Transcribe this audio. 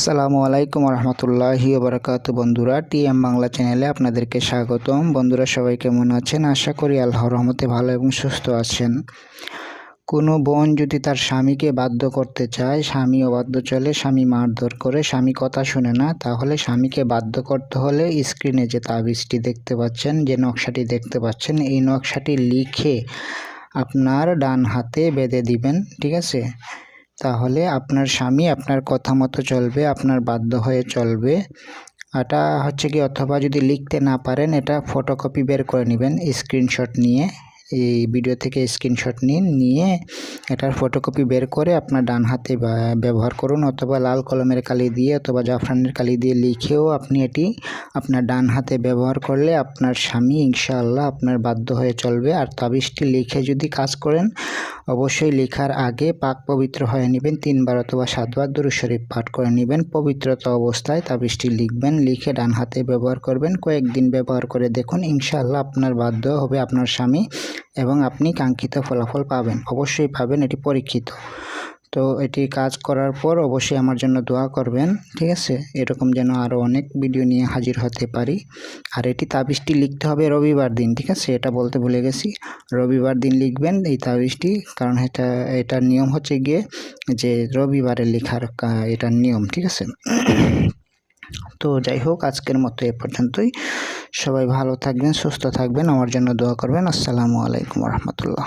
আসসালামু আলাইকুম রহমতুল্লাহি ওবরাকাতু। বন্ধুরা, টিএম বাংলা চ্যানেলে আপনাদেরকে স্বাগতম। বন্ধুরা, সবাই কেমন আছেন? আশা করি আল্লাহর রহমতে ভালো এবং সুস্থ আছেন। কোনো বোন যদি তার স্বামীকে বাধ্য করতে চায়, স্বামী অবাধ্য চলে, স্বামী মারধর করে, স্বামী কথা শুনে না, তাহলে স্বামীকে বাধ্য করতে হলে স্ক্রিনে যে তাবিজটি দেখতে পাচ্ছেন, যে নকশাটি দেখতে পাচ্ছেন, এই নকশাটি লিখে আপনার ডান হাতে বেঁধে দিবেন। ঠিক আছে? তাহলে আপনার স্বামী আপনার কথা মতো চলবে, আপনার বাধ্য হয়ে চলবে। এটা হচ্ছে কি, অথবা যদি লিখতে না পারেন, এটা ফটোকপি বের করে নেবেন স্ক্রিনশট নিয়ে। এই ভিডিও থেকে স্ক্রিনশট নিয়ে এটার ফটোকপি বের করে আপনার ডান হাতে ব্যবহার করুন, অথবা লাল কলমের কালি দিয়ে অথবা জাফরানের কালি দিয়ে লিখেও আপনি এটি আপনার ডান হাতে ব্যবহার করলে আপনার স্বামী ইনশাআল্লাহ আপনার বাধ্য হয়ে চলবে। আর তাবিজটি লিখে যদি কাজ করেন, অবশ্যই লেখার আগে পাক পবিত্র হয়ে নেবেন, 3 বার অথবা 7 বার দুরূদ শরীফ পাঠ করে নেবেন। পবিত্রতা অবস্থায় তাবিজটি লিখবেন, লিখে ডান হাতে ব্যবহার করবেন। কয়েকদিন ব্যবহার করে দেখুন, ইনশাআল্লাহ আপনার বাধ্য হবে আপনার স্বামী এবং আপনি কাঙ্ক্ষিত ফলাফল পাবেন, অবশ্যই পাবেন, এটি পরীক্ষিত। তো এটি কাজ করার পর অবশ্যই আমার জন্য দোয়া করবেন। ঠিক আছে? এরকম যেন আরও অনেক ভিডিও নিয়ে হাজির হতে পারি। আর এটি তাবিজটি লিখতে হবে রবিবার দিন। ঠিক আছে? এটা বলতে ভুলে গেছি, রবিবার দিন লিখবেন এই তাবিজটি, কারণ এটার নিয়ম হচ্ছে গিয়ে যে রবিবারে লেখার এটার নিয়ম। ঠিক আছে? তো যাই হোক, আজকের মতো এ পর্যন্তই। সবাই ভালো থাকবেন, সুস্থ থাকবেন, আমার জন্য দোয়া করবেন। আসসালামু আলাইকুম রহমতুল্লাহ।